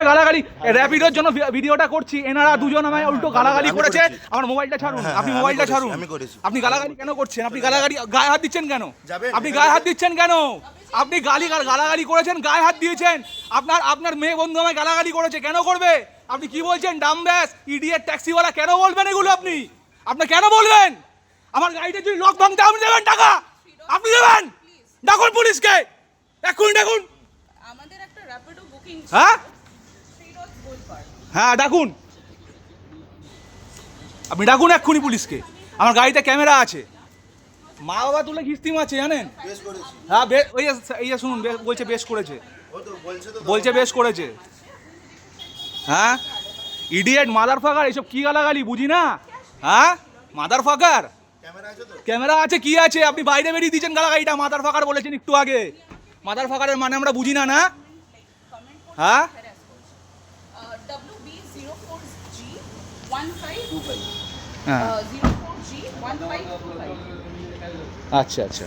গালাগালি র্যাপিডোর জন্য ভিডিওটা করছি, এনারা দুজন আমায় উল্টো গালাগালি করেছে। আমার মোবাইলটা ছাড়ুন, আপনি মোবাইলটা ছাড়ুন। আপনি গালাগালি কেন করছেন? আপনি গালাগালি গায়ে হাত দিচ্ছেন কেন? আপনি গায়ে হাত দিচ্ছেন কেন? আপনি গালাগালি করেছেন, গায়ে হাত দিয়েছেন। আপনার মেয়ে বন্ধু আমায় গালাগালি করেছে, কেন করবে? আপনি কি বলছেন? ডামব্যাস, ইডিয়েট, ট্যাক্সিওয়ালা, কেন বলবেন এগুলো? আপনি কেন বলবেন? আমার গাড়িতে যদি লক ভাঙতে আপনি দেবেন টাকা? আপনি দেবেন? ডাকুন পুলিশকে, এক্ষুনি ডাকুন। আমাদের একটা র্যাপিডো বুকিং। হ্যাঁ হ্যাঁ ডাকুন, আপনি ডাকুন এক্ষুনি পুলিশকে। আমার গাড়িতে ক্যামেরা আছে, মা বাবা তুলে কিস্তিম আছে জানেন। হ্যাঁ ওই যে শুনুন, বলছে বেশ করেছে, বলছে বেশ করেছে। হ্যাঁ ইডিয়েট, মাদার ফাকার, এইসব কি গালাগালি বুঝি না। হ্যাঁ মাদার ফাকার, ক্যামেরা আছে কি আছে? আপনি বাইরে বেরিয়ে দিয়েছেন গালাগালিটা, মাদার ফাকার বলেছেন একটু আগে। মাদার ফাকারের মানে আমরা বুঝি না, না? হ্যাঁ WB04G1525 আচ্ছা আচ্ছা।